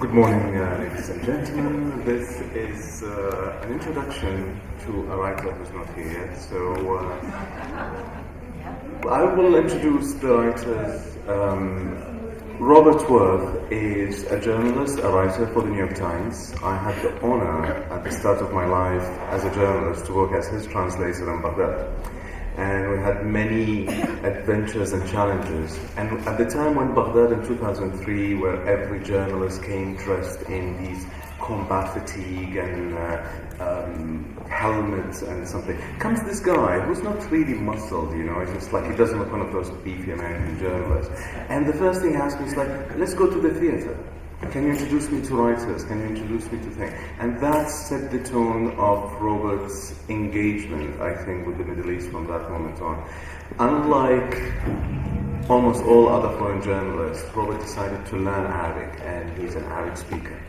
Good morning, ladies and gentlemen. This is an introduction to a writer who's not here yet. So I will introduce the writers. Robert Worth is a journalist, a writer for the New York Times. I had the honor at the start of my life as a journalist to work as his translator in Baghdad. And we had many adventures and challenges. And at the time when Baghdad in 2003, where every journalist came dressed in these combat fatigue and helmets and something, comes this guy who's not really muscled, you know, it's just like he doesn't look one of those beefy American journalists. And the first thing he asked me is like, let's go to the theater. Can you introduce me to writers? Can you introduce me to things? And that set the tone of Robert's engagement, I think, with the Middle East from that moment on. Unlike almost all other foreign journalists, Robert decided to learn Arabic, and he's an Arabic speaker.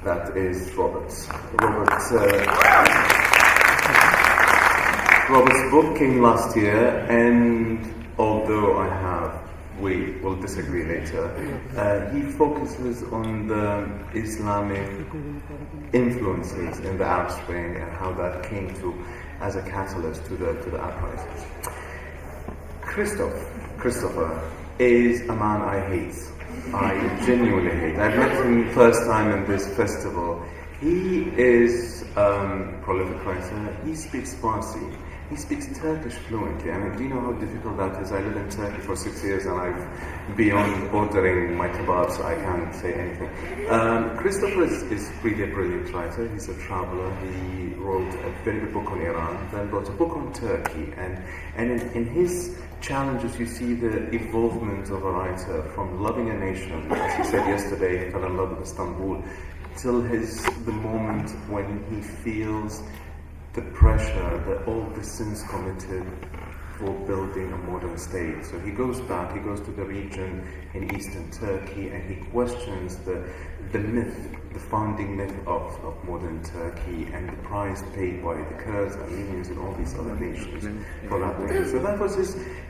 That is Robert's. Robert's book came last year, and although we will disagree later. He focuses on the Islamic influences in the Arab Spring and how that came to as a catalyst to the uprisings. Christopher is a man I hate. I genuinely hate. I met him first time in this festival. He is a prolific writer. He speaks Farsi. He speaks Turkish fluently. I mean, do you know how difficult that is? I lived in Turkey for 6 years and I've beyond ordering my kebabs, I can't say anything. Christopher is really a brilliant writer. He's a traveler. He wrote a very good book on Iran, then wrote a book on Turkey. And in his challenges, you see the evolvement of a writer from loving a nation, as he said yesterday, he fell in love with Istanbul, till the moment when he feels the pressure that all the sins committed for building a modern state. So he goes back, he goes to the region in eastern Turkey, and he questions the myth, the founding myth of modern Turkey and the price paid by the Kurds, Armenians, and all these other nations for that myth. So that was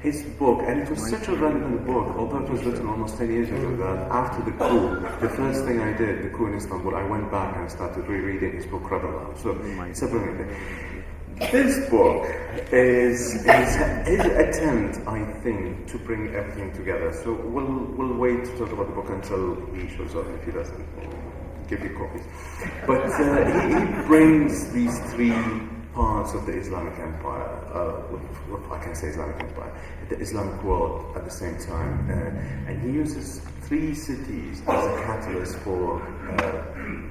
his book, and it was such a relevant book, although it was written almost 10 years ago, that after the coup, the first thing I did, the coup in Istanbul, I went back and started rereading his book, Rabballah. So it's a brilliant thing. This book is his attempt, I think, to bring everything together. So we'll wait to talk about the book until he shows up. If he doesn't, we'll give you copies. But he brings these three parts of the Islamic Empire, if I can say Islamic Empire, the Islamic world at the same time. And he uses three cities as a catalyst for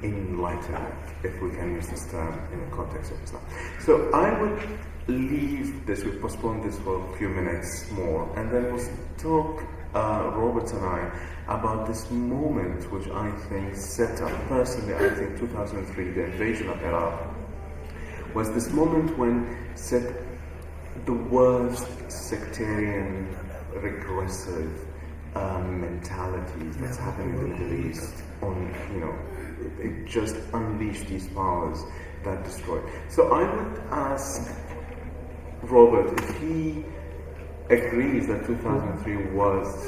enlightenment, if we can use this term in the context of Islam. So I would leave this, we'll postpone this for a few minutes more, and then we'll talk, Robert and I, about this moment which I think set up, personally I think 2003, the invasion of Iraq, was this moment when set the worst sectarian, regressive mentalities that's happening in the Middle East on, it just unleashed these powers that destroyed. So I would ask Robert if he agrees that 2003 was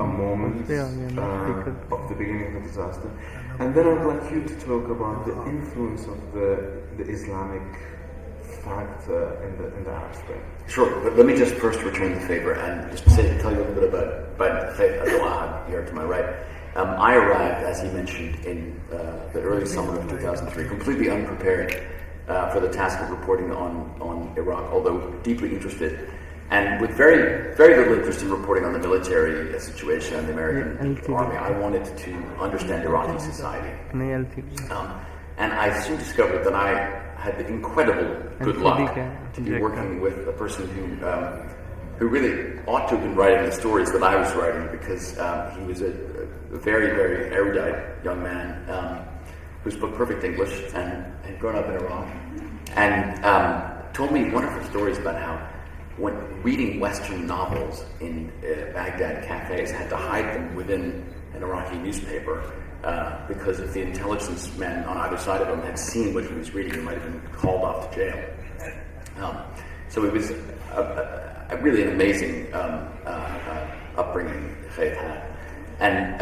a moment of the beginning of the disaster, and then I'd like you to talk about the influence of the Islamic factor in the Arab Spring. Sure, but let me just first return the favor and just tell you a little bit about Abdul-Ahad here to my right. I arrived, as he mentioned, in the early summer of 2003, completely unprepared for the task of reporting on Iraq, although deeply interested, and with very, very little interest in reporting on the military situation and the American army. I wanted to understand Iraqi society. And I soon discovered that I had the incredible good luck to be working with a person who really ought to have been writing the stories that I was writing, because he was a very, very erudite young man who spoke perfect English and had grown up in Iraq, and told me wonderful stories about how when reading Western novels in Baghdad cafes had to hide them within an Iraqi newspaper because if the intelligence men on either side of him had seen what he was reading, he might have been called off to jail. So it was really an amazing upbringing Ghaith had. And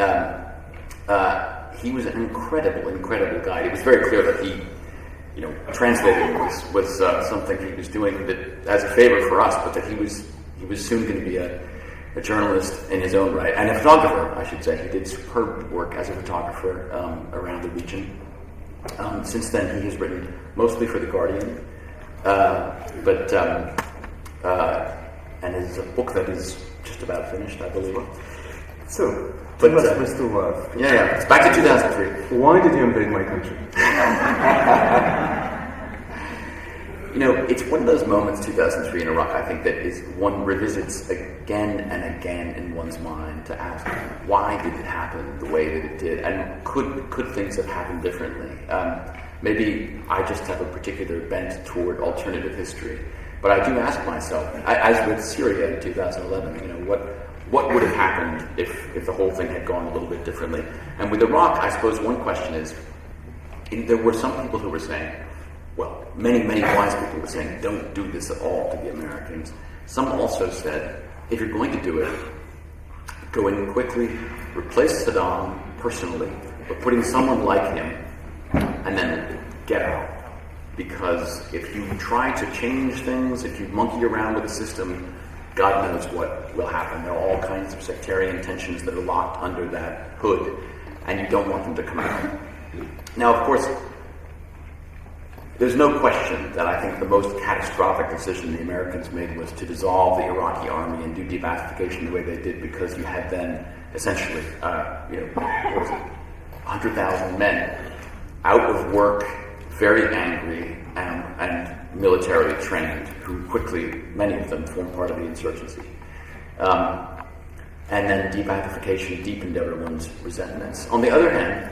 he was an incredible guide. It was very clear that he, translating was something he was doing that as a favor for us, but that he was soon going to be a journalist in his own right, and a photographer, I should say. He did superb work as a photographer around the region. Since then, he has written mostly for The Guardian, and is a book that is just about finished, I believe. So, but Mr. Worth. Yeah, it's back to 2003. Why did you invade my country? It's one of those moments, 2003 in Iraq, I think, that is one revisits again and again in one's mind to ask, why did it happen the way that it did? And could things have happened differently? Maybe I just have a particular bent toward alternative history. But I do ask myself, as with Syria in 2011, what would have happened if the whole thing had gone a little bit differently? And with Iraq, I suppose one question is, there were some people who were saying, well, many wise people were saying, don't do this at all to the Americans. Some also said, if you're going to do it, go in quickly, replace Saddam personally, but putting someone like him, and then get out. Because if you try to change things, if you monkey around with the system, God knows what will happen. There are all kinds of sectarian tensions that are locked under that hood, and you don't want them to come out. Now, of course, there's no question that I think the most catastrophic decision the Americans made was to dissolve the Iraqi army and do debathification the way they did, because you had then essentially, 100,000 men out of work, very angry, and militarily trained, who quickly, many of them, formed part of the insurgency. And then debathification deepened everyone's resentments. On the other hand,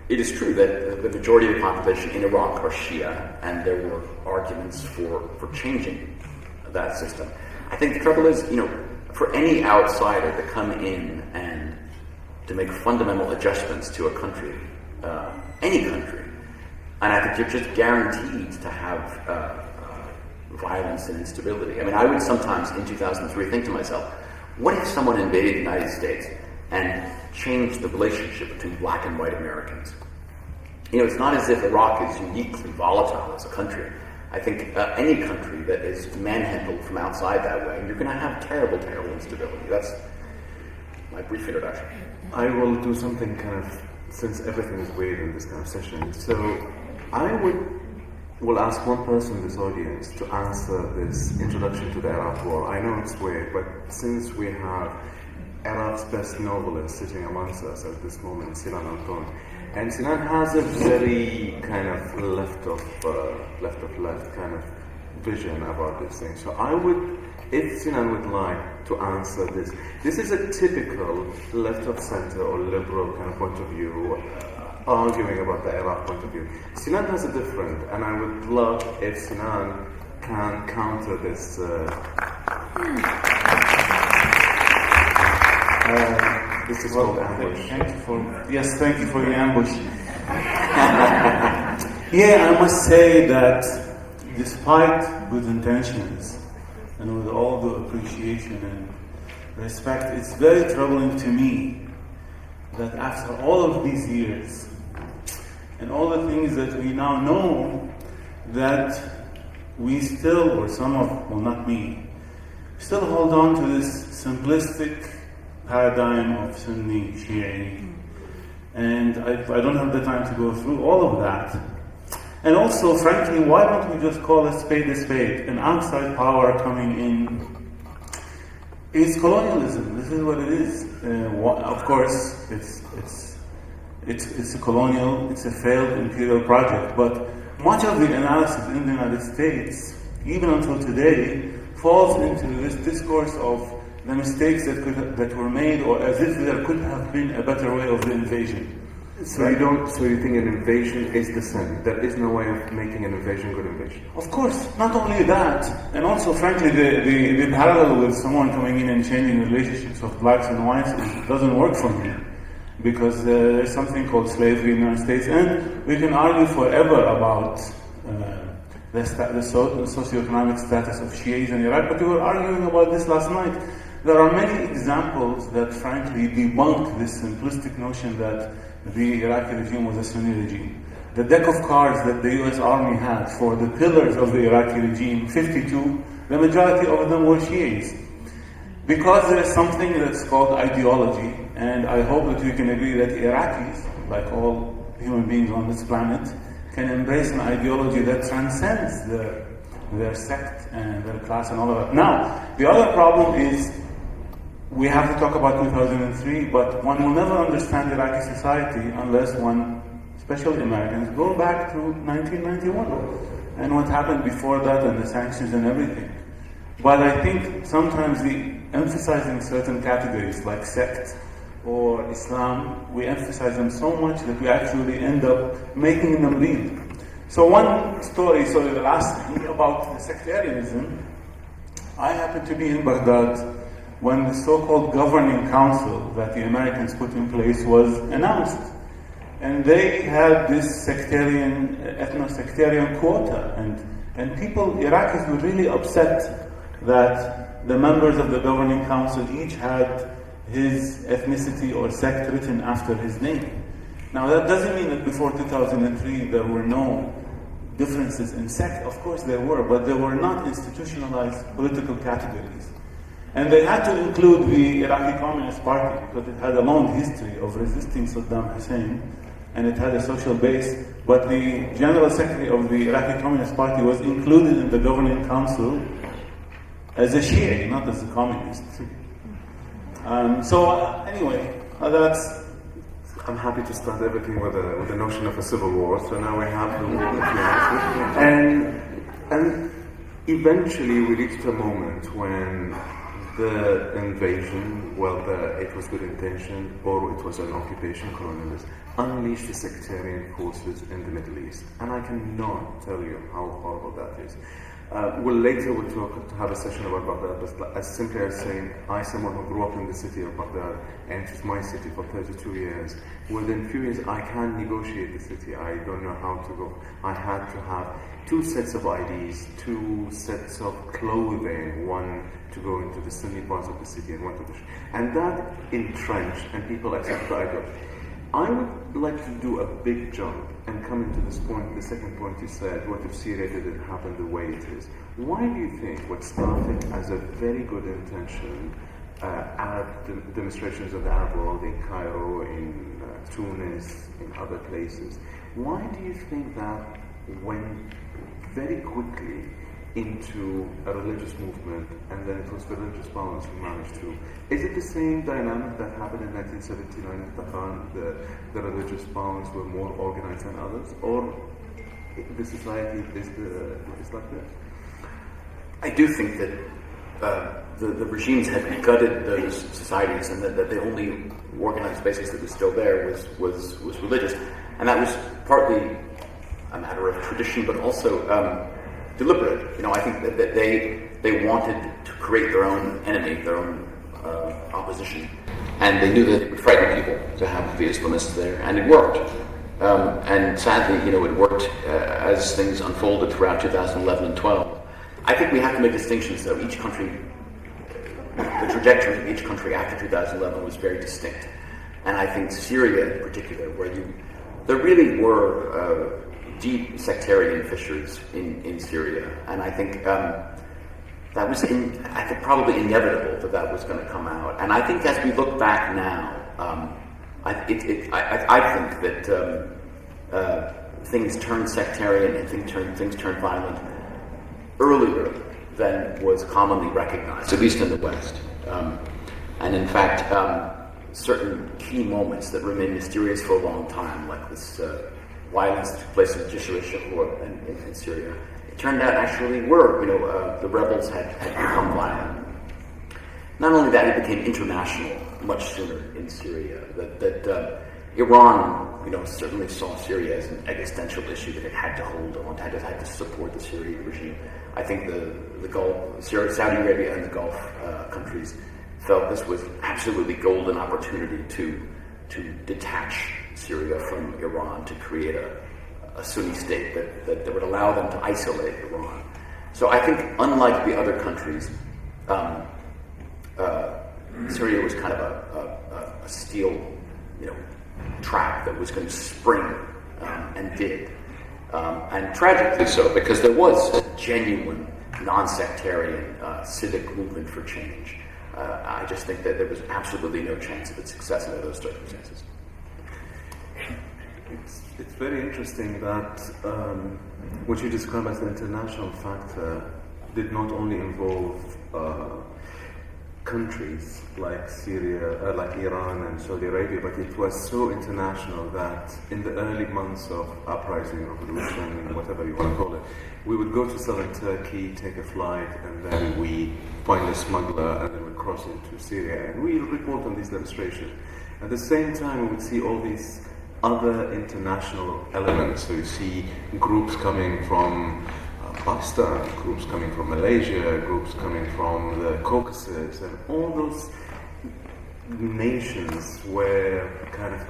it is true that the majority of the population in Iraq are Shia, and there were arguments for changing that system. I think the trouble is, for any outsider to come in and to make fundamental adjustments to a country, any country, and I think you're just guaranteed to have violence and instability. I mean, I would sometimes, in 2003, think to myself, what if someone invaded the United States and changed the relationship between black and white Americans? It's not as if Iraq is uniquely volatile as a country. I think any country that is manhandled from outside that way, you're going to have terrible instability. That's my brief introduction. I will do something since everything is weird in this kind of session. So I will ask one person in this audience to answer this introduction to the Iraq War. I know it's weird, but since we have Iraq's best novelist sitting amongst us at this moment, Sinan Anton, and Sinan has a very kind of left of left kind of vision about this thing. So I would, if Sinan would like to answer this is a typical left of center or liberal kind of point of view, arguing about the Iraq point of view. Sinan has a different, and I would love if Sinan can counter this. This is called ambush. Thank you for the ambush. Yeah, I must say that despite good intentions and with all the appreciation and respect, it's very troubling to me that after all of these years and all the things that we now know, that we still, or some of, well, not me, still hold on to this simplistic paradigm of Sunni Shia. And I don't have the time to go through all of that. And also, frankly, why don't we just call a spade? An outside power coming in. It's colonialism. This is what it is. Of course, it's a colonial, it's a failed imperial project. But much of the analysis in the United States, even until today, falls into this discourse of the mistakes that were made, or as if there could have been a better way of the invasion. So right? So you think an invasion is the sin? There is no way of making an invasion good invasion? Of course, not only that, and also frankly the parallel with someone coming in and changing relationships of blacks and whites doesn't work for me. Because there's something called slavery in the United States, and we can argue forever about the socioeconomic status of Shias in Iraq, but we were arguing about this last night. There are many examples that frankly debunk this simplistic notion that the Iraqi regime was a Sunni regime. The deck of cards that the US Army had for the pillars of the Iraqi regime, 52, the majority of them were Shiites. Because there is something that's called ideology, and I hope that we can agree that Iraqis, like all human beings on this planet, can embrace an ideology that transcends their sect and their class and all of that. Now, the other problem is we have to talk about 2003, but one will never understand Iraqi society unless one, especially Americans, go back to 1991 and what happened before that and the sanctions and everything. But I think sometimes emphasizing certain categories like sect or Islam, we emphasize them so much that we actually end up making them lead. So one story, the last thing about the sectarianism, I happened to be in Baghdad when the so-called governing council that the Americans put in place was announced. And they had this ethno-sectarian quota, and people, Iraqis, were really upset that the members of the governing council each had his ethnicity or sect written after his name. Now that doesn't mean that before 2003 there were no differences in sect. Of course there were, but they were not institutionalized political categories. And they had to include the Iraqi Communist Party because it had a long history of resisting Saddam Hussein and it had a social base. But the General Secretary of the Iraqi Communist Party was included in the governing council as a Shia, not as a communist. Anyway, that's... I'm happy to start everything with the notion of a civil war. So now we have the war and eventually we reached a moment when the invasion, whether it was good intention or it was an occupation colonialist, unleashed the sectarian forces in the Middle East. And I cannot tell you how horrible that is. Later we'll have a session about Baghdad, but as simply as saying, I, someone who grew up in the city of Baghdad, and it was my city for 32 years, within few years I can't negotiate the city. I don't know how to go. I had to have 2 sets of IDs, 2 sets of clothing, one to go into the Sunni parts of the city and one to the and that entrenched, and people accept the ideology. I would like to do a big jump and come into this point, the second point you said, what if Syria didn't happen the way it is? Why do you think what started as a very good intention, Arab demonstrations of the Arab world in Cairo, in Tunis, in other places, why do you think that went very quickly into a religious movement, and then it was religious violence who managed to... Is it the same dynamic that happened in 1979 in Tehran? The religious violence were more organized than others? Or the society is like this? I do think that the regimes had gutted those societies, and that the only organized basis that was still there was religious. And that was partly a matter of tradition, but also deliberate. I think that they wanted to create their own enemy, their own opposition, and they knew that it would frighten people to have the Islamists there, and it worked. And sadly, it worked as things unfolded throughout 2011 and 12. I think we have to make distinctions, though. Each country, the trajectory of each country after 2011 was very distinct, and I think Syria in particular, where there really were deep sectarian fissures in Syria, and I think that was probably inevitable that was going to come out. And I think as we look back now, I think that things turned sectarian and things turned violent earlier than was commonly recognized, at least in the West. And in fact, certain key moments that remain mysterious for a long time, like this violence that took place in Jishur in Syria, it turned out actually were, the rebels had become violent. Not only that, it became international much sooner in Syria. That Iran, certainly saw Syria as an existential issue that it had to hold on, had to support the Syrian regime. I think the Gulf, Saudi Arabia and the Gulf countries felt this was absolutely golden opportunity to detach Syria from Iran, to create a Sunni state that would allow them to isolate Iran. So I think, unlike the other countries, Syria was kind of a steel, track that was going to spring, and did. And tragically so, because there was a genuine, non-sectarian civic movement for change. I just think that there was absolutely no chance of its success under those circumstances. It's very interesting that what you describe as the international factor did not only involve countries like Syria, like Iran and Saudi Arabia, but it was so international that in the early months of uprising, revolution, whatever you want to call it, we would go to southern Turkey, take a flight, and then we find a smuggler, and then we cross into Syria, and we report on these demonstrations. At the same time, we would see all these other international elements. So you see groups coming from Pakistan, groups coming from Malaysia, groups coming from the Caucasus, and all those nations were kind of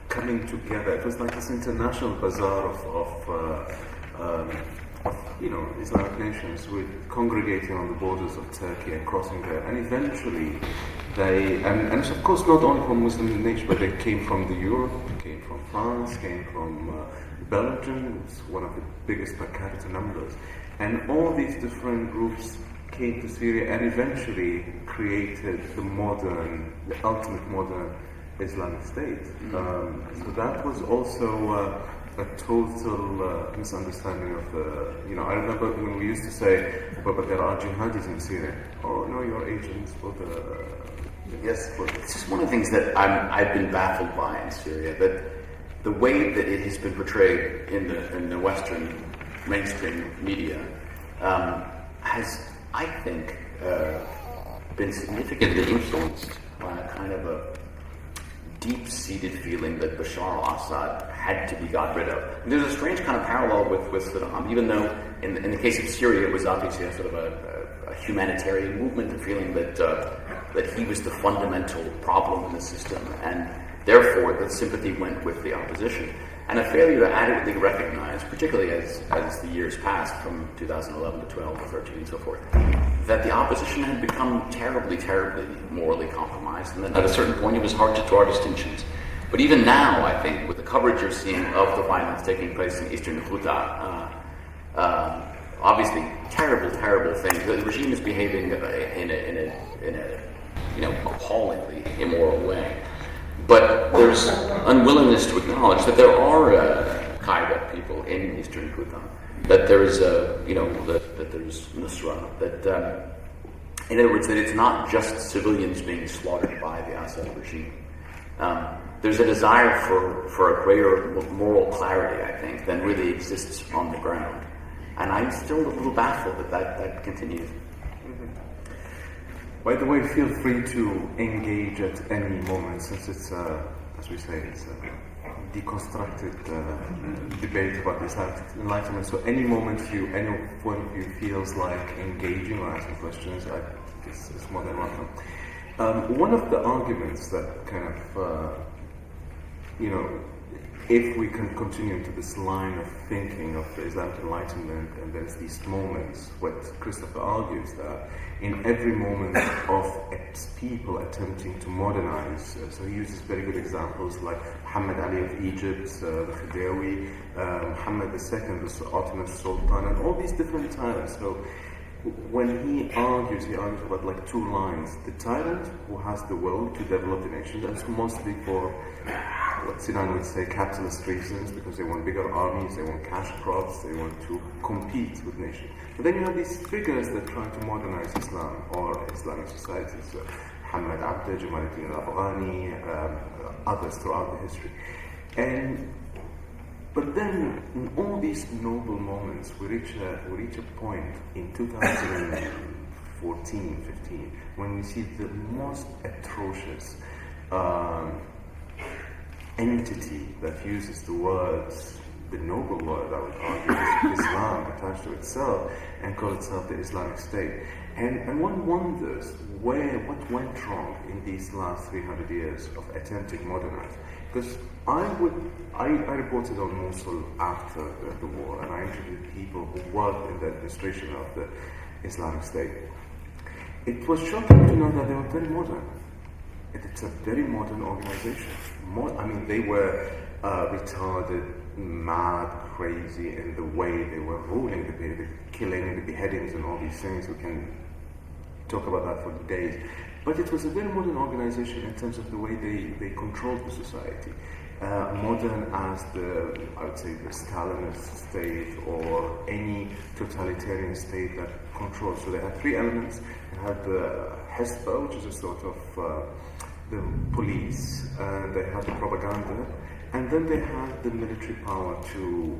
coming together. It was like this international bazaar of Islamic nations with congregating on the borders of Turkey and crossing there. And eventually and it's of course not only from Muslim nations, but they came from Europe, came from France, came from Belgium. It's one of the biggest per capita numbers. And all these different groups came to Syria and eventually created the ultimate modern Islamic State. So that was also a total misunderstanding of the, I remember when we used to say, but there are jihadis in Syria. Oh no, you're agents for the... Yes, it's just one of the things that I've been baffled by in Syria, that the way that it has been portrayed in the Western mainstream media has, I think, been significantly influenced by a kind of a deep-seated feeling that Bashar al-Assad had to be got rid of. And there's a strange kind of parallel with Saddam, even though in the case of Syria it was obviously a sort of a humanitarian movement, a feeling that he was the fundamental problem in the system, and therefore the sympathy went with the opposition. And a failure to adequately recognize, particularly as the years passed from 2011 to 12 to 13 and so forth, that the opposition had become terribly, terribly morally compromised, and that at a certain point it was hard to draw distinctions. But even now, I think, with the coverage you're seeing of the violence taking place in eastern Ghouta, obviously terrible, terrible things. The regime is behaving in a appallingly immoral way. But there's unwillingness to acknowledge that there are Qaeda people in eastern Ghouta, that there's that there's Nusra, that in other words, that it's not just civilians being slaughtered by the Assad regime. There's a desire for a greater moral clarity, I think, than really exists on the ground, and I'm still a little baffled that continues. By the way, feel free to engage at any moment, since it's, as we say, it's a deconstructed debate about Islamic Enlightenment. So any moment any one of you feels like engaging or asking questions, it's more than welcome. One of the arguments that kind of, if we can continue into this line of thinking of the Islamic Enlightenment, and there's these moments, what Christopher argues that in every moment of its people attempting to modernize, so he uses very good examples like Muhammad Ali of Egypt, the Khidawi, Muhammad II, the Ottoman Sultan, and all these different tyrants. So when he argues about like two lines: the tyrant who has the will to develop the nation, that's mostly for what Sinan would say capitalist reasons, because they want bigger armies, they want cash crops, they want to compete with nations. But then you have these figures that try to modernize Islam or Islamic societies, Muhammad Abd, Jamaluddin al-Afghani, others throughout the history. But then, in all these noble moments, we reach a point in 2014, 15, when we see the most atrocious entity that uses the noble word, I would argue, is Islam attached to itself, and call itself the Islamic State. And one wonders what went wrong in these last 300 years of attempting to modernize. Because I reported on Mosul after the war, and I interviewed people who worked in the administration of the Islamic State. It was shocking to know that they were very modern. it's a very modern organization. They were retarded, mad, crazy in the way they were ruling, the killing, the beheadings, and all these things. We can talk about that for days. But it was a very modern organization in terms of the way they controlled the society. Modern as I would say, the Stalinist state or any totalitarian state that controls. So they had three elements. They had the Hezbollah, which is a sort of the police, they had the propaganda, and then they had the military power to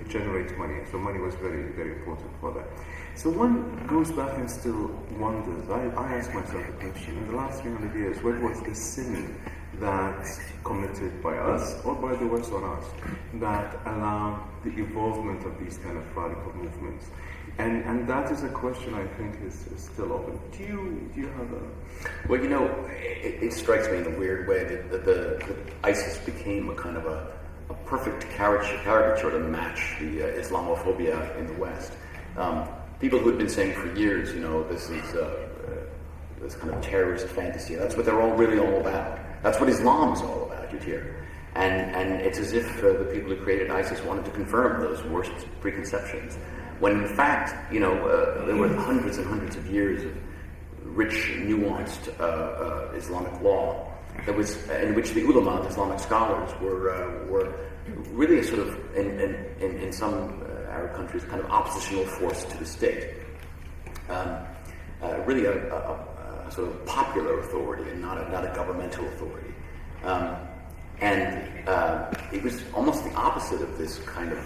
generate money. So money was very, very important for that. So one goes back and still wonders. I ask myself the question, in the last 300 years, what was the sin that's committed by us or by the West on us that allowed the evolvement of these kind of radical movements? And that is a question I think is still open. Do you have a... Well, it strikes me in a weird way that ISIS became a kind of a perfect caricature to match the Islamophobia in the West. People who had been saying for years, this is this kind of terrorist fantasy. That's what they're all really all about. That's what Islam is all about, you'd hear. And it's as if the people who created ISIS wanted to confirm those worst preconceptions. When in fact, there were hundreds and hundreds of years of rich, nuanced Islamic law that was in which the ulama, the Islamic scholars, were really a sort of, in some Arab countries, kind of oppositional force to the state. Really a sort of popular authority and not a governmental authority. And it was almost the opposite of this kind of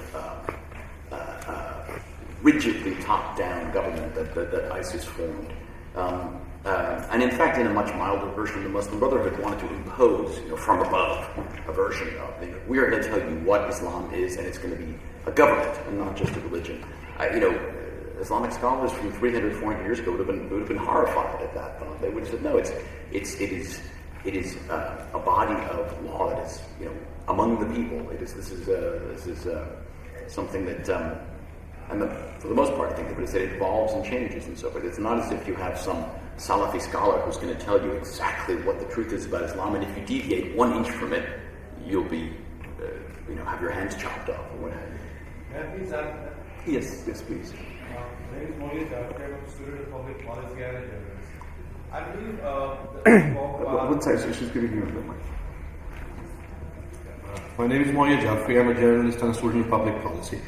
rigidly top-down government that ISIS formed. And in fact, in a much milder version, the Muslim Brotherhood wanted to impose, from above, a version of, we are going to tell you what Islam is, and it's going to be a government and not just a religion. Islamic scholars from 300, 400 years ago would have been horrified at that thought. They would have said, no, it is a body of law that is, among the people. This is something that. And for the most part, I think they would have said it evolves and changes and so forth. It's not as if you have some Salafi scholar who's going to tell you exactly what the truth is about Islam, and if you deviate 1 inch from it, you'll be, have your hands chopped off or what have you. May I please add? Yes, please. My name is Mohit Jafri. I'm a student of public policy and a journalist. I believe that One second, she's giving you the mic. My name is Mohit Jafri. I'm a journalist and a student of public policy.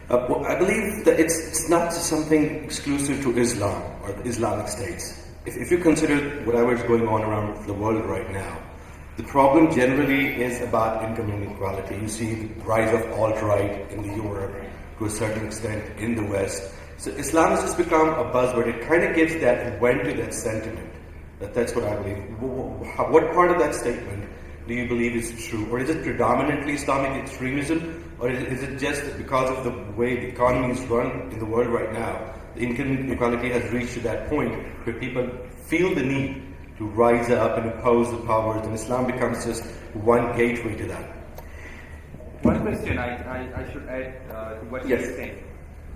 I believe that it's not something exclusive to Islam or the Islamic states. If you consider whatever is going on around the world right now, the problem generally is about income inequality. You see the rise of alt-right in Europe to a certain extent in the West. So Islam has just become a buzzword. It kind of gives that vent to that sentiment. That's what I believe. What part of that statement do you believe is true? Or is it predominantly Islamic extremism? Or is it just because of the way the economy is run in the world right now, the income inequality has reached to that point where people feel the need to rise up and oppose the powers, and Islam becomes just one gateway to that? One question I should add to what you're saying.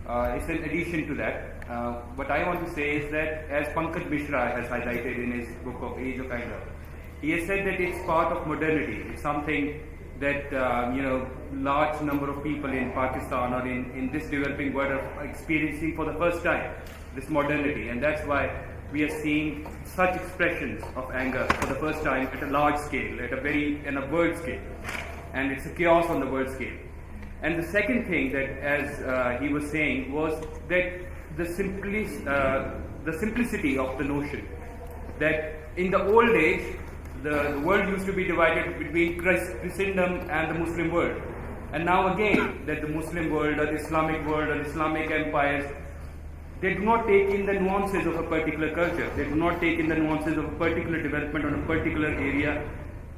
It's in addition to that. What I want to say is that, as Pankaj Mishra has highlighted in his book of Age of Anger, he has said that it's part of modernity. It's something that large number of people in Pakistan or in this developing world are experiencing for the first time, this modernity, and that's why we are seeing such expressions of anger for the first time at a large scale, in a world scale, and it's a chaos on the world scale. And the second thing that, as he was saying, was that the simplicity of the notion that in the old age, the world used to be divided between Christendom and the Muslim world. And now again, that the Muslim world or the Islamic world or Islamic empires, they do not take in the nuances of a particular culture. They do not take in the nuances of a particular development on a particular area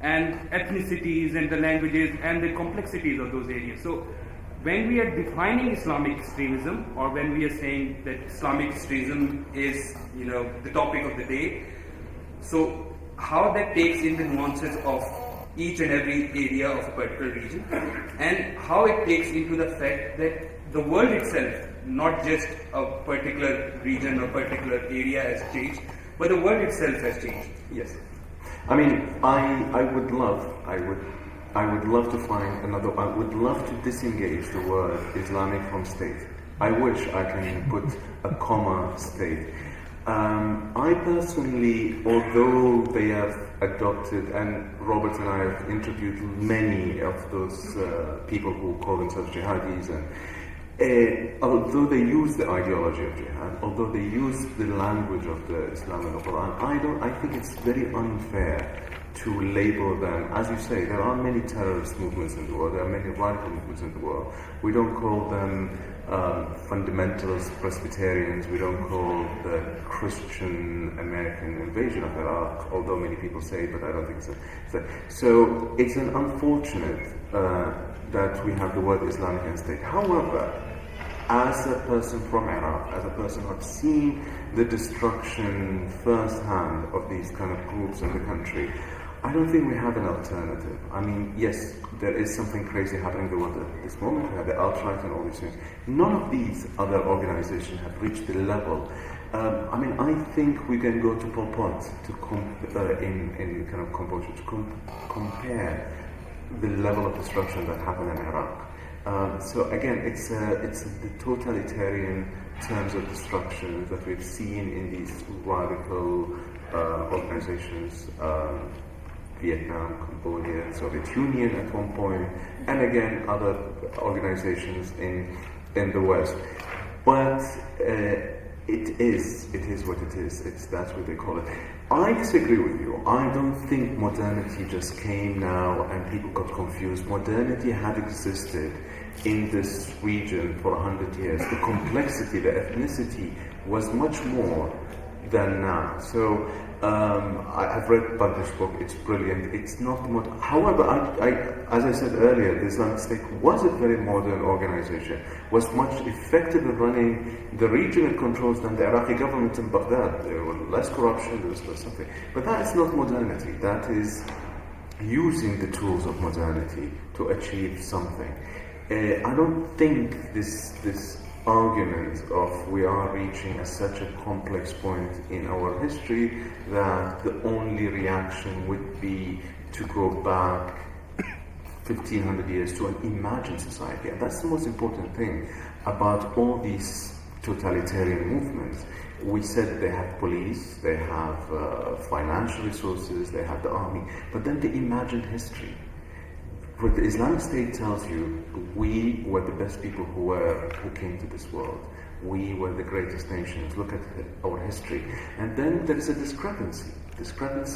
and ethnicities and the languages and the complexities of those areas. So when we are defining Islamic extremism, or when we are saying that Islamic extremism is, the topic of the day, so how that takes in the nuances of each and every area of a particular region, and how it takes into the fact that the world itself, not just a particular region or particular area has changed, but the word itself has changed. Yes. I mean, I would love to find another, I would love to disengage the word Islamic from state. I wish I can put a comma state. I personally, although they have adopted, and Robert and I have interviewed many of those people who call themselves jihadis, and although they use the ideology of jihad, although they use the language of the Islam and the Quran, I think it's very unfair to label them. As you say, there are many terrorist movements in the world, there are many radical movements in the world. We don't call them fundamentalist Presbyterians, we don't call the Christian American invasion of Iraq, although many people say it, but I don't think so. So it's an unfortunate that we have the word Islamic and state. However, as a person from Iraq, as a person who has seen the destruction firsthand of these kind of groups in the country, I don't think we have an alternative. I mean, yes, there is something crazy happening in the world at this moment. We have the alt-right and all these things. None of these other organizations have reached the level. I mean, I think we can go to Pol Pot in kind of composure to compare the level of destruction that happened in Iraq. So again, it's the totalitarian terms of destruction that we've seen in these radical organizations. Vietnam, Cambodia, Soviet Union at one point, and again other organizations in the West. But it is what it is. That's what they call it. I disagree with you. I don't think modernity just came now and people got confused. Modernity had existed in this region for 100 years. The complexity, the ethnicity was much more than now. So I've read Badr's book, it's brilliant. It's not however, as I said earlier, the Islamic State was a very modern organization, was much effective in running the region it controls than the Iraqi government in Baghdad. There was less corruption, there was less something. But that is not modernity, that is using the tools of modernity to achieve something. I don't think this argument of we are reaching such a complex point in our history that the only reaction would be to go back 1500 years to an imagined society. And that's the most important thing about all these totalitarian movements. We said they have police, they have financial resources, they have the army, but then the imagined history. What the Islamic State tells you, we were the best people who came to this world. We were the greatest nations. Look at our history. And then there is a discrepancy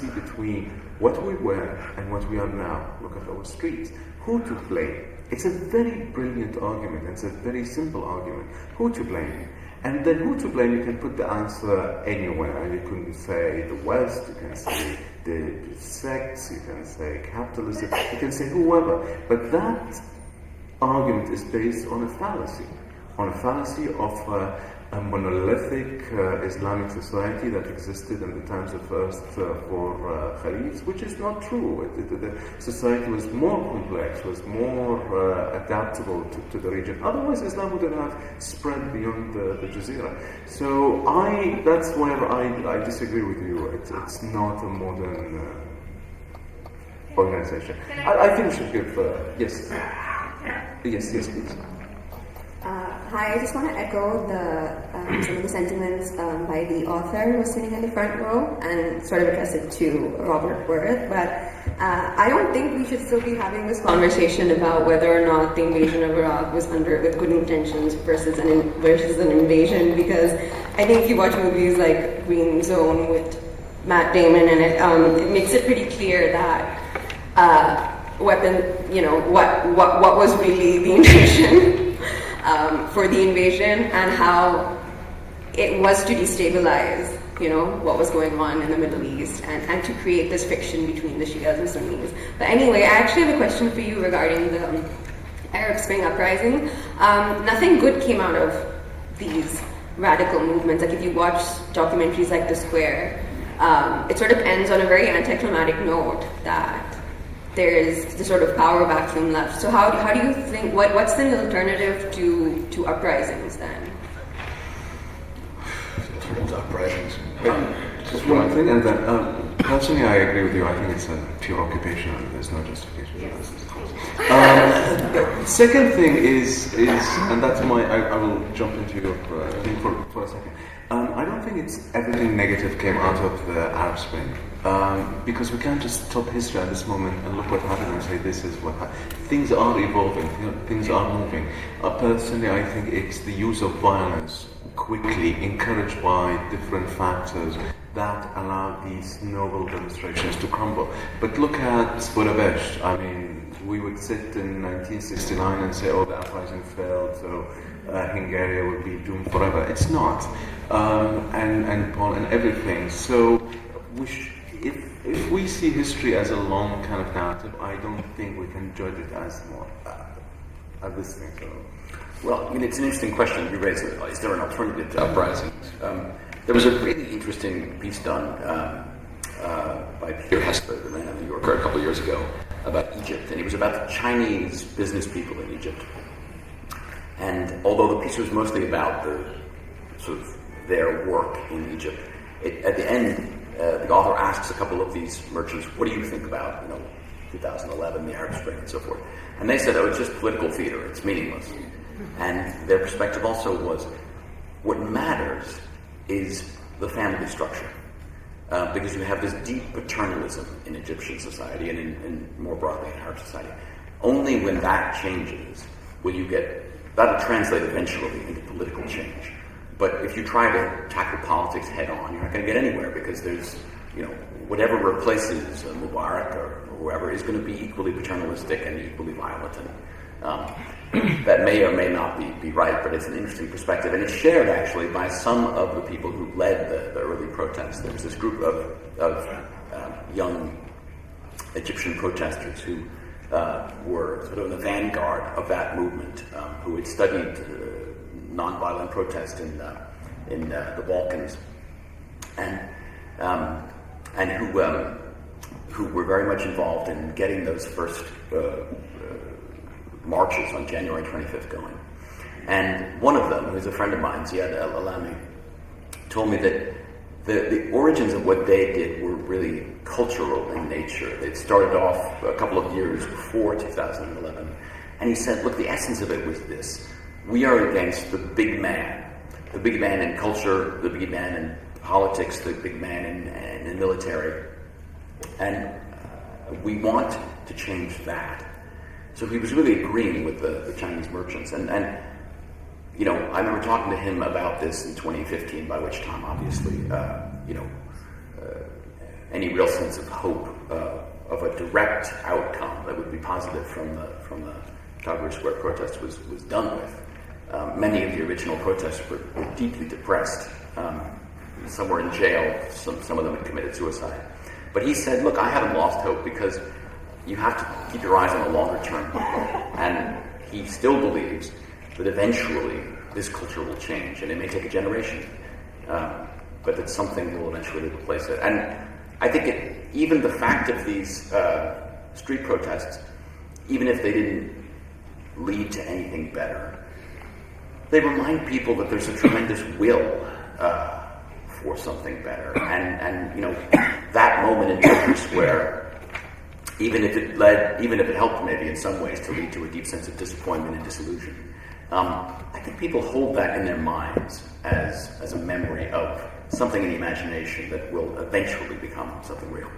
between what we were and what we are now. Look at our streets. Who to blame? It's a very brilliant argument. It's a very simple argument. Who to blame? And then who to blame, you can put the answer anywhere. You can say the West, you can say the sects, you can say capitalism, you can say whoever. But that argument is based on a fallacy of a monolithic Islamic society that existed in the times of first four caliphs, which is not true. The society was more complex, was more adaptable to the region. Otherwise, Islam would have spread beyond the Jazeera. So that's where I disagree with you. It's not a modern organization. I think we should give, yes, please. Hi, I just want to echo some of the sentiments by the author who was sitting in the front row and sort of address it to Robert Worth. But I don't think we should still be having this conversation about whether or not the invasion of Iraq was with good intentions versus an invasion, because I think if you watch movies like Green Zone with Matt Damon in it, it makes it pretty clear that what was really the intention. For the invasion, and how it was to destabilize, what was going on in the Middle East, and to create this friction between the Shias and Sunnis. But anyway, I actually have a question for you regarding the Arab Spring uprising. Nothing good came out of these radical movements. Like if you watch documentaries like The Square, it sort of ends on a very anticlimactic note that there is the sort of power vacuum left. So how do you think, what's the alternative to uprisings then? Uprisings. just one thing, and then personally, I agree with you. I think it's a pure occupation, and there's no justification for this. Second thing is, and that's my. I will jump into your thing for a second. I don't think it's everything negative came out of the Arab Spring, because we can't just stop history at this moment and look what happened and say this is what happened. Things are evolving, things are moving. Personally, I think it's the use of violence quickly, encouraged by different factors, that allowed these noble demonstrations to crumble. But look at Budapest. I mean, we would sit in 1969 and say, oh, the uprising failed, so Hungary will be doomed forever. It's not. And Poland and everything. So if we see history as a long kind of narrative, I don't think we can judge it as more at this thing. So. Well, I mean, it's an interesting question you raised. Is there an alternative to uprisings? There was a really interesting piece done by Peter Hesper, the man in New Yorker, a couple of years ago, about Egypt, and it was about the Chinese business people in Egypt. And although the piece was mostly about the sort of their work in Egypt, at the end, the author asks a couple of these merchants, "What do you think about 2011, the Arab Spring, and so forth?" And they said, "Oh, it's just political theater; it's meaningless." And their perspective also was, what matters is the family structure. Because you have this deep paternalism in Egyptian society and in more broadly in Arab society. Only when that changes will you get, that'll translate eventually into political change. But if you try to tackle politics head on, you're not going to get anywhere, because there's, whatever replaces Mubarak or whoever is going to be equally paternalistic and equally violent. And that may or may not be right, but it's an interesting perspective. And it's shared, actually, by some of the people who led the early protests. There was this group of young Egyptian protesters who were sort of in the vanguard of that movement, who had studied nonviolent protest in the Balkans, and who were very much involved in getting those first marches on January 25th going. And one of them, who's a friend of mine, Ziad El-Alami, told me that the origins of what they did were really cultural in nature. They'd started off a couple of years before 2011. And he said, look, the essence of it was this. We are against the big man in culture, the big man in politics, the big man in the military. And we want to change that. So he was really agreeing with the Chinese merchants. And I remember talking to him about this in 2015, by which time, obviously, any real sense of hope of a direct outcome that would be positive from the Tahrir Square protest was done with. Many of the original protesters were deeply depressed. Some were in jail. Some of them had committed suicide. But he said, look, I haven't lost hope, because you have to keep your eyes on the longer term. And he still believes that eventually this culture will change, and it may take a generation, but that something will eventually replace it. And I think even the fact of these street protests, even if they didn't lead to anything better, they remind people that there's a tremendous will for something better. And that moment in Tahrir Square, even if it helped maybe in some ways to lead to a deep sense of disappointment and disillusion, I think people hold that in their minds as a memory of something in the imagination that will eventually become something real.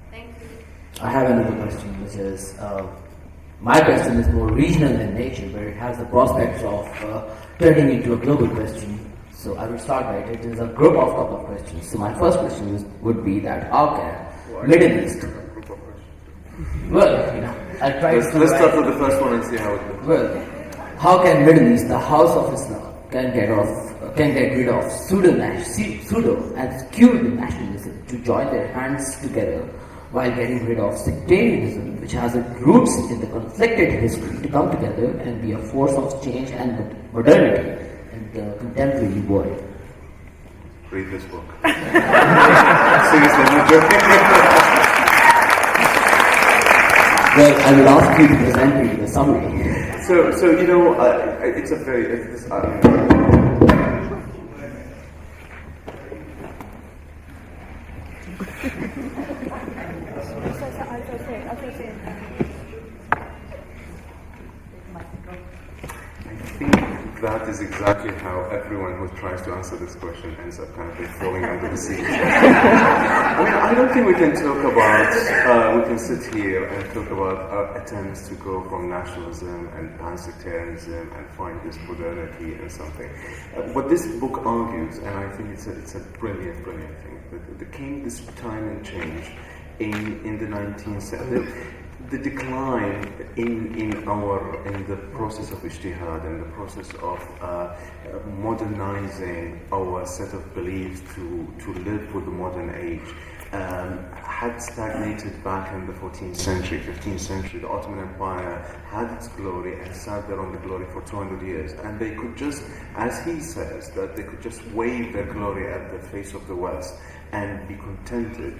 Thank you. I have another question, which is, my question is more regional in nature, but it has the prospects of turning into a global question. So I will start by it. It is a group of couple of questions. So my first question would be that how can Middle East... Well, I'll try to... Let's start with the first one and see how it goes. Well, how can Middle East, the House of Islam, can get rid of pseudo and skewed nationalism to join their hands together while getting rid of sectarianism, which has its roots in the conflicted history, to come together and be a force of change and modernity in the contemporary world. Read this book. Seriously, I'm not joking. Well, I will ask you to present me the summary. So it's a very... I think that is exactly how everyone who tries to answer this question ends up kind of falling under the seat. I mean, I don't think we can talk about, we can sit here and talk about attempts to go from nationalism and pan-sectarianism and find this modernity and something. What this book argues, and I think it's a brilliant, brilliant thing, that there came this time and change in the 19th century. The decline in the process of ijtihad and the process of modernizing our set of beliefs to live with the modern age had stagnated back in the 14th century, 15th century. The Ottoman Empire had its glory and sat there on the glory for 200 years, and they could just, as he says, that they could just wave their glory at the face of the West and be contented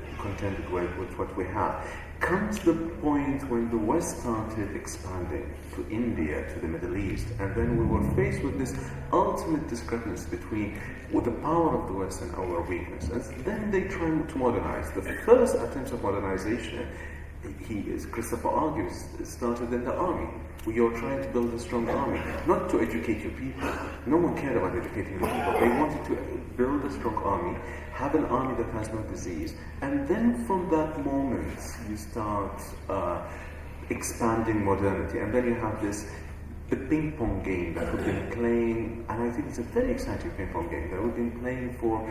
with what we have. Comes the point when the West started expanding to India, to the Middle East, and then we were faced with this ultimate discrepancy between the power of the West and our weakness. And then they tried to modernize. The first attempts of modernization, as Christopher argues, started in the army. We are trying to build a strong army, not to educate your people. No one cared about educating your people. They wanted to build a strong army, have an army that has no disease, and then from that moment you start expanding modernity, and then you have the ping pong game that we've been playing, and I think it's a very exciting ping pong game that we've been playing for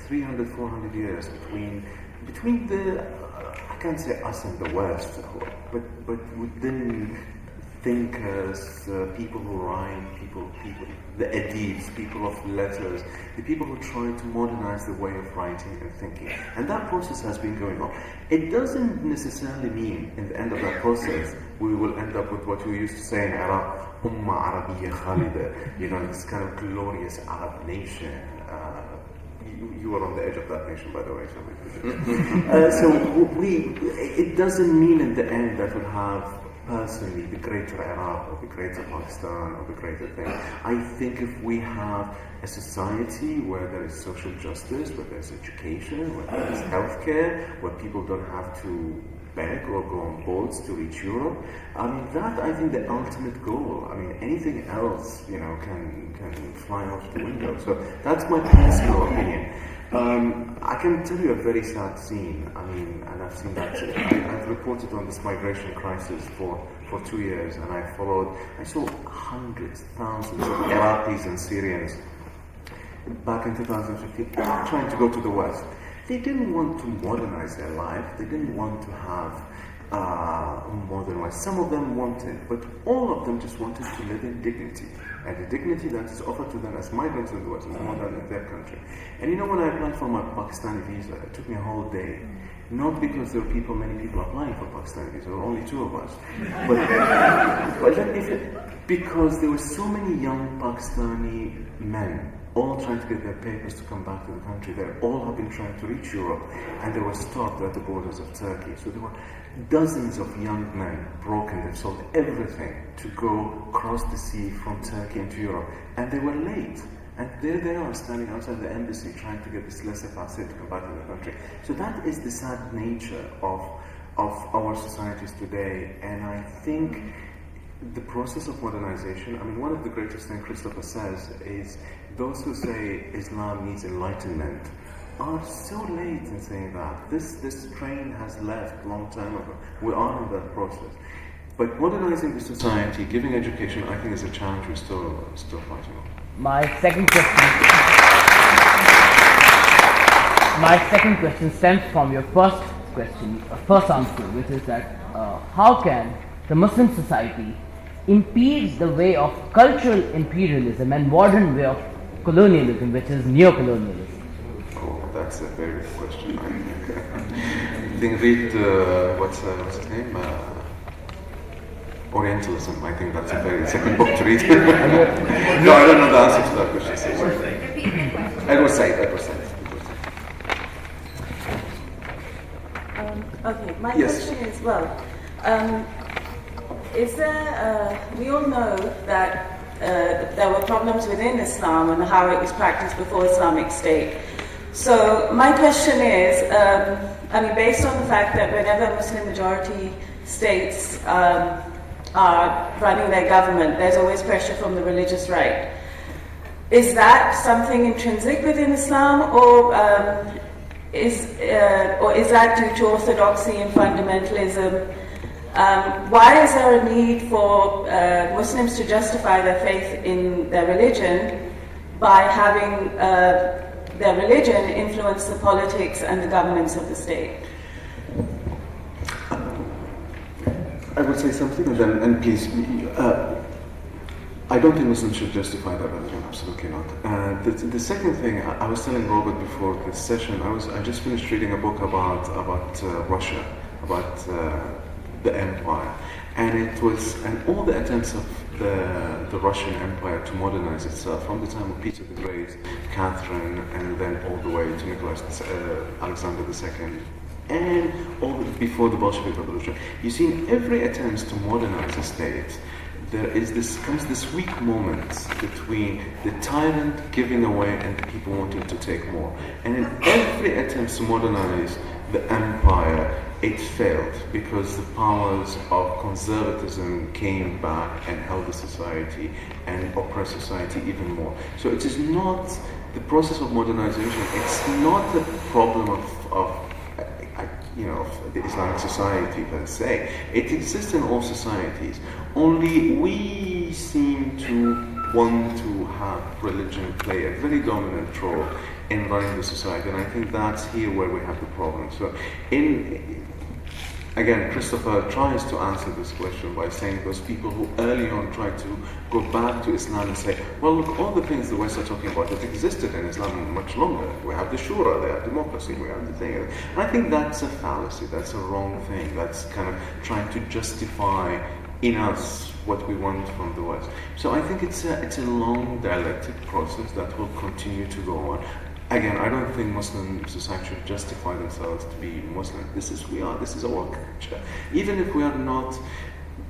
300, 400 years between the, I can't say us and the West, but within thinkers, people who write, people, the adibs, people of letters, the people who try to modernize the way of writing and thinking. And that process has been going on. It doesn't necessarily mean, in the end of that process, we will end up with what we used to say in Iraq, Ummah Arabiya Khalida, this kind of glorious Arab nation. You were on the edge of that nation, by the way. It doesn't mean in the end that we'll have personally the greater Iraq or the greater Pakistan or the greater thing. I think if we have a society where there is social justice, where there's education, where there is healthcare, where people don't have to beg or go on boats to reach Europe, that I think the ultimate goal. Anything else, can fly off the window. So that's my personal opinion. I can tell you a very sad scene. And I've seen that. I've reported on this migration crisis for 2 years, and I saw hundreds, thousands of Iraqis and Syrians back in 2015 trying to go to the West. They didn't want to modernize their life. They didn't want to have modern life. Some of them wanted, but all of them just wanted to live in dignity. And the dignity that is offered to them as migrants in the West is more than in their country. And when I applied for my Pakistani visa, it took me a whole day. Not because there were many people applying for Pakistani visa, there were only 2 of us. But because there were so many young Pakistani men all trying to get their papers to come back to the country. They all have been trying to reach Europe, and they were stopped at the borders of Turkey. So there were dozens of young men broken. They sold everything to go cross the sea from Turkey into Europe, and they were late. And there they are, standing outside the embassy, trying to get this laissez-passer to come back to the country. So that is the sad nature of our societies today, and I think the process of modernization, one of the greatest things Christopher says is those who say Islam needs enlightenment are so late in saying that. This train has left a long time ago. We are in that process. But modernizing the society, giving education, I think is a challenge we're still fighting on. My second question stems from your first answer, which is that how can the Muslim society impede the way of cultural imperialism and modern way of colonialism, which is neo-colonialism? Oh, that's a very good question. I think read what's his name? Orientalism. I think that's it's a good book to read. No, I don't know the answer to that question. Edward Said. Okay, my question is, is there, we all know that there were problems within Islam and how it was practiced before Islamic State, So my question is, based on the fact that whenever Muslim majority states are running their government, there's always pressure from the religious right. Is that something intrinsic within Islam, or is that due to orthodoxy and fundamentalism? Why is there a need for Muslims to justify their faith in their religion by having their religion influence the politics and the governance of the state? I would say something, and please, I don't think Muslims should justify their religion, absolutely not. The second thing, I was telling Robert before this session, I just finished reading a book about Russia, about the empire, and all the attempts of the Russian Empire to modernize itself from the time of Peter the Great, Catherine, and then all the way to Alexander II, and all before the Bolshevik Revolution. You see, in every attempt to modernize a state, there is comes this weak moment between the tyrant giving away and the people wanting to take more. And in every attempt to modernize the empire, it failed because the powers of conservatism came back and held the society and oppressed society even more. So it is not the process of modernization. It's not a problem of the Islamic society, let's say. It exists in all societies. Only we seem to want to have religion play a very dominant role in running the society, and I think that's here where we have the problem. So, again, Christopher tries to answer this question by saying those people who early on tried to go back to Islam and say, well, look, all the things the West are talking about that existed in Islam much longer. We have the Shura, we have democracy, we have the thing. And I think that's a fallacy, that's a wrong thing. That's kind of trying to justify in us what we want from the West. So I think it's a long dialectic process that will continue to go on. Again, I don't think Muslim society should justify themselves to be Muslim. This is our culture. Even if we are not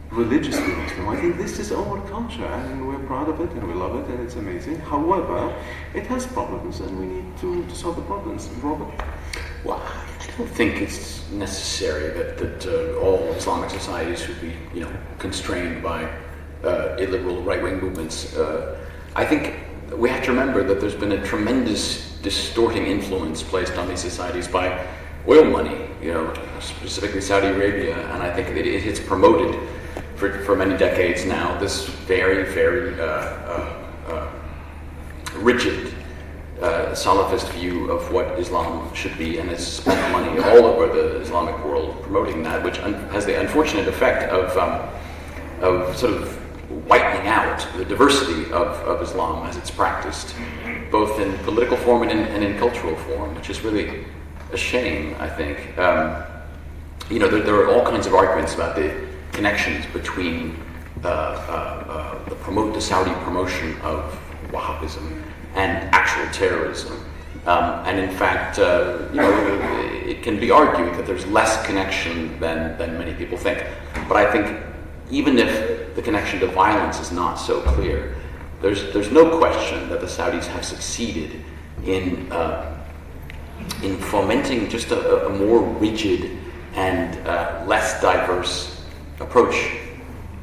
religiously Muslim, I think this is our culture, and we're proud of it, and we love it, and it's amazing. However, it has problems, and we need to solve the problems. Robert? Well, I don't think it's necessary that all Islamic societies should be, constrained by illiberal right-wing movements. I think we have to remember that there's been a tremendous distorting influence placed on these societies by oil money, specifically Saudi Arabia, and I think it has promoted for many decades now this very, very rigid Salafist view of what Islam should be, and has spent money all over the Islamic world promoting that, which has the unfortunate effect of sort of whitening out the diversity of Islam as it's practiced, both in political form and in cultural form, which is really a shame, I think. There are all kinds of arguments about the connections between the Saudi promotion of Wahhabism and actual terrorism. And in fact, it can be argued that there's less connection than many people think. But I think even if the connection to violence is not so clear, there's no question that the Saudis have succeeded in fomenting just a more rigid and less diverse approach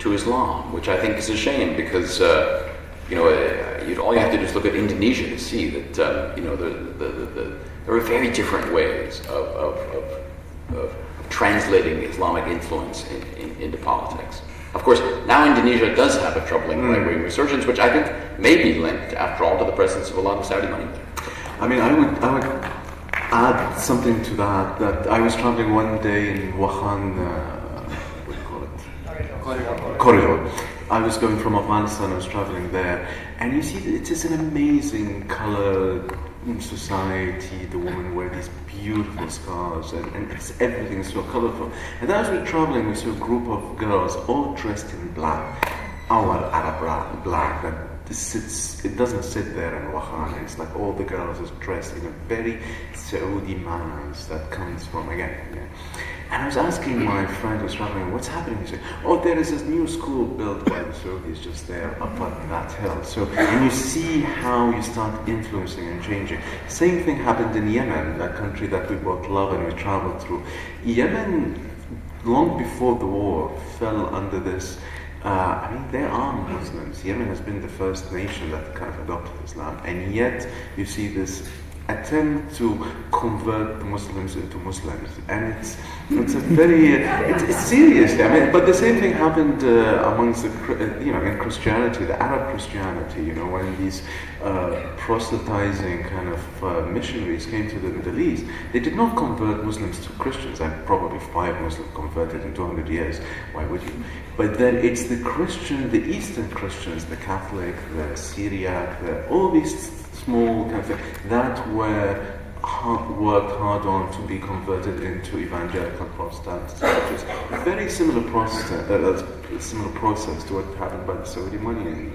to Islam, which I think is a shame because all you have to do is look at Indonesia to see that there are very different ways of translating Islamic influence into politics. Of course, now Indonesia does have a troubling right-wing resurgence, which I think may be linked, after all, to the presence of a lot of Saudi money there. I mean, I would add something to that I was traveling one day in Wuhan, what do you call it? Corridor. I was going from Afghanistan, I was traveling there, and you see it is an amazing color society. The women wear these beautiful scarves, and everything is so colorful. And as we were traveling, we saw a group of girls all dressed in black, our Arab black, that it doesn't sit there in Wahana. It's like all the girls is dressed in a very Saudi manners that comes from, again. And I was asking my friend who's traveling, what's happening? He said, oh, there is this new school built by the Saudis just there up on that hill. So, and you see how you start influencing and changing. Same thing happened in Yemen, a country that we both love and we traveled through. Yemen, long before the war, fell under this. There are Muslims. Yemen has been the first nation that kind of adopted Islam, and yet you see this attempt to convert the Muslims into Muslims, and it's a very it's serious. But the same thing happened amongst in Christianity, the Arab Christianity. When these proselytizing kind of missionaries came to the Middle East, they did not convert Muslims to Christians. And probably 5 Muslims converted in 200 years. Why would you? But then it's the Eastern Christians, the Catholic, the Syriac, all these small kind of thing, that were worked hard on to be converted into evangelical Protestant churches. Very similar process to what happened by the Saudi money.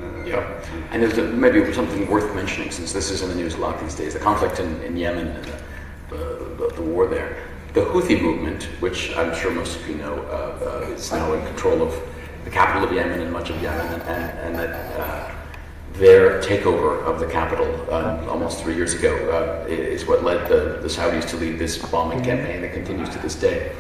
And there's maybe something worth mentioning, since this is in the news a lot these days, the conflict in Yemen and the war there. The Houthi movement, which I'm sure most of you know, is now in control of the capital of Yemen and much of Yemen, and that their takeover of the capital almost 3 years ago is what led the Saudis to lead this bombing campaign that continues to this day.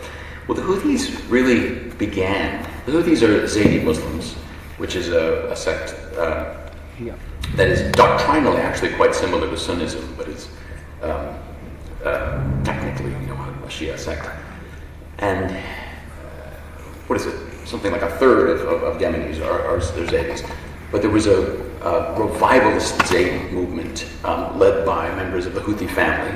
Well, the Houthis really began. The Houthis are Zaydi Muslims, which is a sect that is doctrinally actually quite similar to Sunnism, but it's technically, a Shia sect. And what is it? Something like a third of Yemenis are Zaydis. But there was a revivalist Zaydi movement led by members of the Houthi family.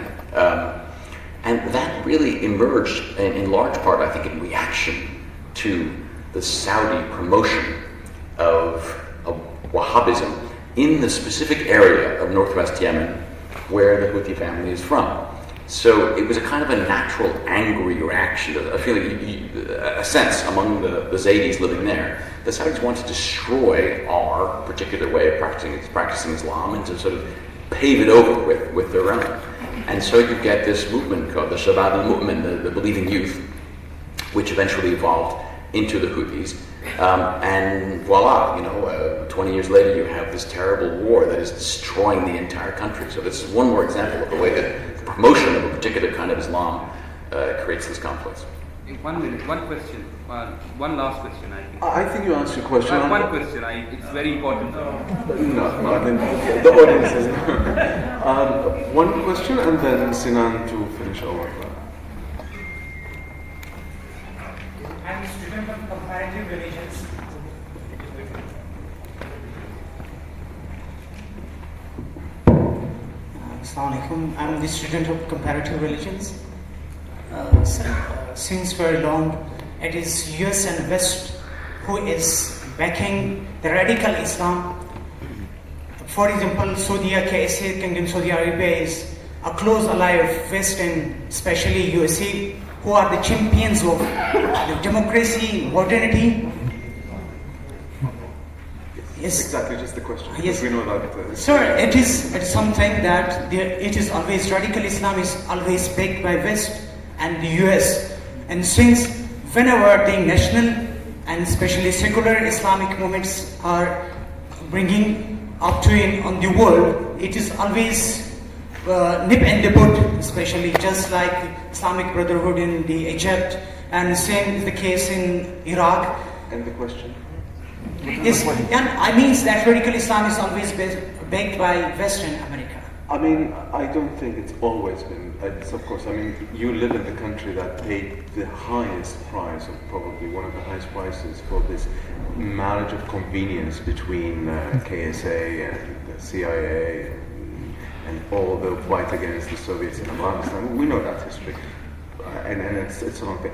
And that really emerged in large part, I think, in reaction to the Saudi promotion of Wahhabism in the specific area of northwest Yemen where the Houthi family is from. So it was a kind of a natural, angry reaction, a feeling, a sense among the Zaydis living there. The Saudis want to destroy our particular way of practicing Islam and to sort of pave it over with their own. And so you get this movement called the Shabab al-Mu'min, the believing youth, which eventually evolved into the Houthis. And voila, 20 years later you have this terrible war that is destroying the entire country. So this is one more example of the way that the promotion of a particular kind of Islam creates these conflicts. 1 minute, one question, one last question, I think. I think you asked your question. One question, it's very important. No, I think the audience is one question, and then Sinan to finish our work. I'm a student of comparative religions. Assalamu alaikum. I'm the student of comparative religions. Since very long, it is US and West who is backing the radical Islam. For example, Saudi KSA, Kingdom Saudi Arabia is a close ally of West and especially USA, who are the champions of the democracy, modernity. Yes, exactly, just the question. Yes, we know that. Sir, it's something that it is always, radical Islam is always backed by West and the US. And since whenever the national and especially secular Islamic movements are bringing up to on the world, it is always nip and the bud, especially just like Islamic Brotherhood in the Egypt, and same is the case in Iraq. And the question? Yes, and I mean that radical Islam is always backed by Western America. I don't think it's always been. Of course, you live in the country that paid the highest price, or probably one of the highest prices, for this marriage of convenience between KSA and the CIA and all the fight against the Soviets in Afghanistan. We know that history, and it's a long thing.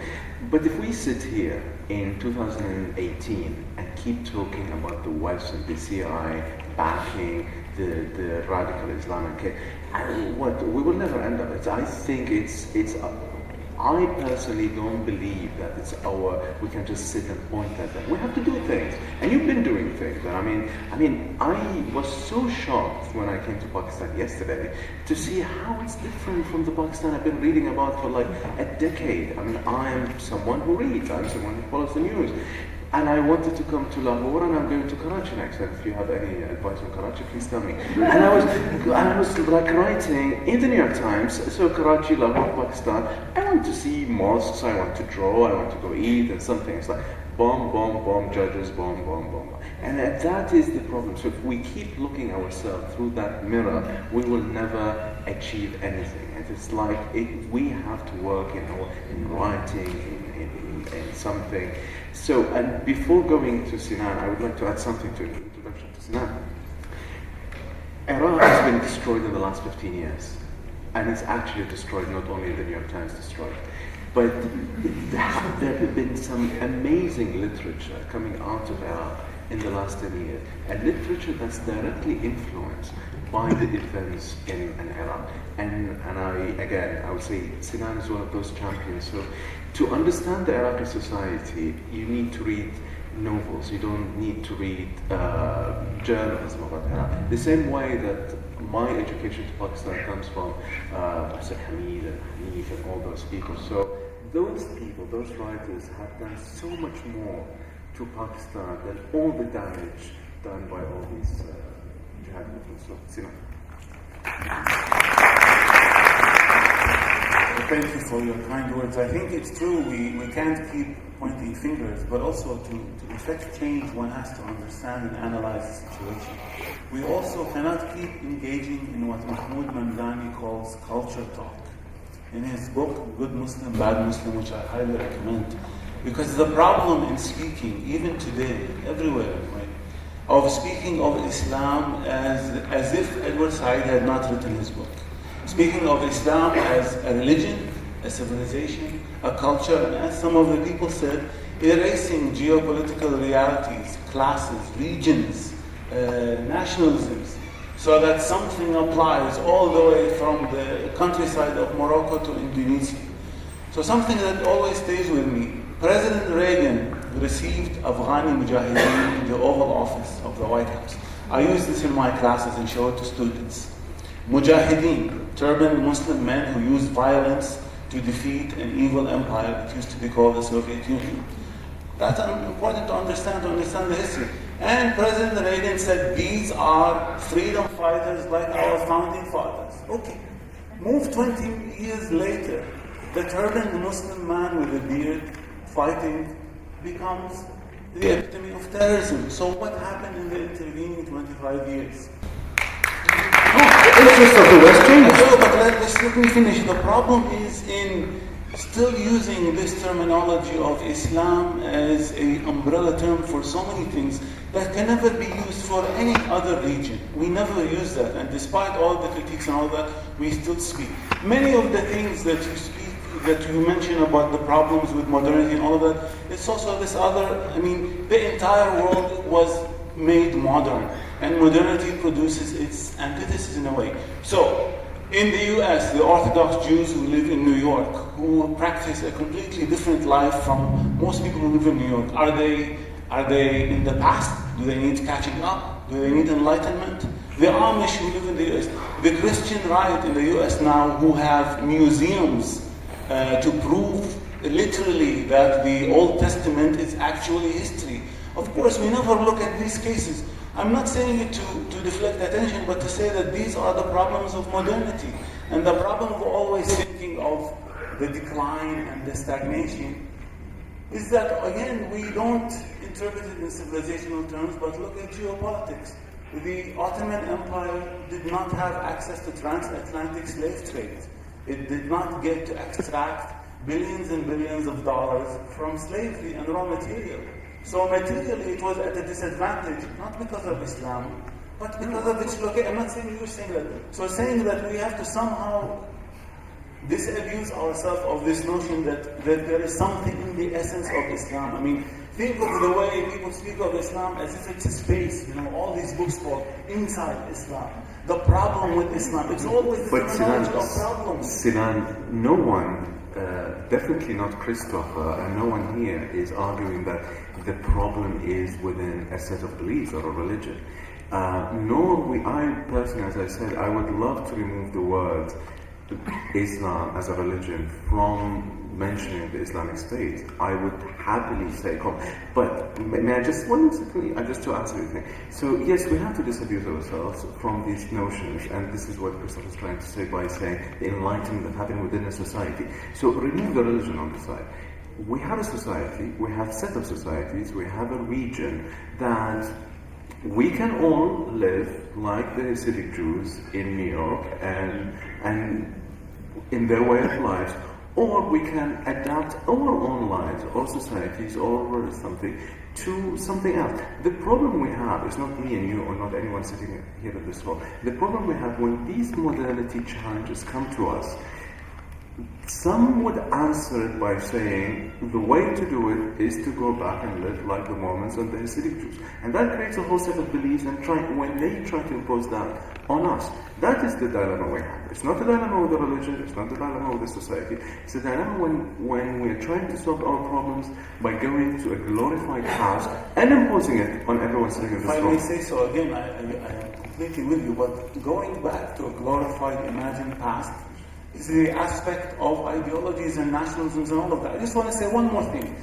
But if we sit here in 2018 and keep talking about the West and the CIA backing the radical Islamic, we will never end up. I think it's I personally don't believe that we can just sit and point at them. We have to do things, and you've been doing things. And I was so shocked when I came to Pakistan yesterday to see how it's different from the Pakistan I've been reading about for like a decade. I am someone who reads, I'm someone who follows the news. And I wanted to come to Lahore, and I'm going to Karachi next. And if you have any advice on Karachi, please tell me. And I was like writing in the New York Times, so Karachi, Lahore, Pakistan. I want to see mosques, I want to draw, I want to go eat, and something. It's like bomb, bomb, bomb, judges, bomb, bomb, bomb. And that is the problem. So if we keep looking ourselves through that mirror, we will never achieve anything. And it's like we have to work in writing, in something. So, and before going to Sinan, I would like to add something to the introduction to Sinan. Iraq has been destroyed in the last 15 years. And it's actually destroyed, not only the New York Times destroyed. But there have been some amazing literature coming out of Iraq in the last 10 years. And literature that's directly influenced by the events in Iraq. And I would say Sinan is one of those champions. So to understand the Iraqi society, you need to read novels. You don't need to read journalism about Iraq. The same way that my education to Pakistan comes from Hassan Hamid and Hanif and all those people. So those people, those writers have done so much more to Pakistan than all the damage done by all these jihad movements. So, Sinan. Thank you for your kind words. I think it's true, we can't keep pointing fingers, but also to effect change, one has to understand and analyze the situation. We also cannot keep engaging in what Mahmoud Mamdani calls culture talk. In his book, Good Muslim, Bad Muslim, which I highly recommend, because the problem in speaking, even today, everywhere, right, of speaking of Islam as if Edward Said had not written his book. Speaking of Islam as a religion, a civilization, a culture, and as some of the people said, erasing geopolitical realities, classes, regions, nationalisms, so that something applies all the way from the countryside of Morocco to Indonesia. So something that always stays with me, President Reagan received Afghani Mujahideen in the Oval Office of the White House. I use this in my classes and show it to students. Mujahideen, turbaned Muslim men who used violence to defeat an evil empire that used to be called the Soviet Union. That's important to understand the history. And President Reagan said, these are freedom fighters like our founding fathers. Okay, move 20 years later, the turbaned Muslim man with a beard fighting becomes the epitome of terrorism. So what happened in the intervening 25 years? Interest of the West changed. But let me finish. The problem is in still using this terminology of Islam as an umbrella term for so many things that can never be used for any other region. We never use that, and despite all the critiques and all that, we still speak. Many of the things that you speak, that you mention about the problems with modernity and all of that, it's also this other, the entire world was made modern, and modernity produces its antithesis in a way. So, in the US, the Orthodox Jews who live in New York, who practice a completely different life from most people who live in New York, are they in the past? Do they need catching up? Do they need enlightenment? The Amish who live in the US, the Christian right in the US now, who have museums to prove literally that the Old Testament is actually history. Of course, we never look at these cases. I'm not saying it to deflect attention, but to say that these are the problems of modernity. And the problem of always thinking of the decline and the stagnation is that, again, we don't interpret it in civilizational terms, but look at geopolitics. The Ottoman Empire did not have access to transatlantic slave trade. It did not get to extract billions and billions of dollars from slavery and raw material. So materially it was at a disadvantage, not because of Islam, but because of its location. I'm not saying you're saying that. So saying that we have to somehow disabuse ourselves of this notion that there is something in the essence of Islam. Think of the way people speak of Islam as if it's a space, all these books called Inside Islam. The problem with Islam, it's always the terminology of problems. Sinan, no one definitely not Christopher, and no one here is arguing that the problem is within a set of beliefs or a religion. I personally, as I said, I would love to remove the word Islam as a religion from mentioning the Islamic State. I would happily say, but may I just just to answer your thing. So yes, we have to disabuse ourselves from these notions, and this is what Christopher is trying to say by saying the enlightenment that happened within a society. So remove the religion on the side. We have a society, we have a set of societies, we have a region that we can all live like the Hasidic Jews in New York and in their way of life, or we can adapt our own lives or societies or something to something else. The problem we have is not me and you or not anyone sitting here at this hall. The problem we have when these modernity challenges come to us, some would answer it by saying the way to do it is to go back and live like the Mormons and the Hasidic Jews. And that creates a whole set of beliefs, and when they try to impose that on us, that is the dilemma we have. It's not a dilemma with the religion, it's not a dilemma with the society. It's a dilemma when we're trying to solve our problems by going to a glorified past and imposing it on everyone sitting in this room. If I may say so again, I am completely with you, but going back to a glorified imagined past is the aspect of ideologies and nationalisms and all of that. I just want to say one more thing.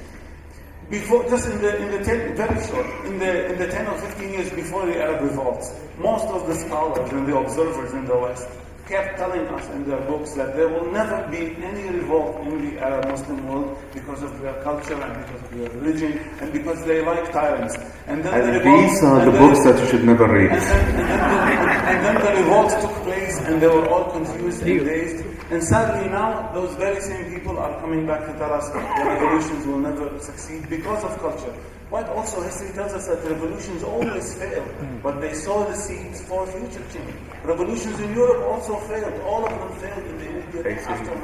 Before, just in the 10, very short, in the 10 or 15 years before the Arab revolts, most of the scholars and the observers in the West kept telling us in their books that there will never be any revolt in the Arab Muslim world because of their culture and because of their religion and because they like tyrants. And then these are the books that you should never read. And then the revolts took place and they were all confused and dazed. And sadly now, those very same people are coming back to tell us that revolutions will never succeed because of culture. But also history tells us that revolutions always fail, but they sow the seeds for future change. Revolutions in Europe also failed. All of them failed in the immediate aftermath.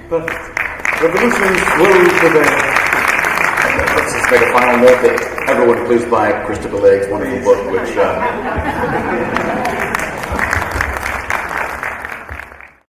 Perfect. Revolutions will prevail. Let's just make a final note that everyone please buy Christopher Bellaigue's wonderful book, which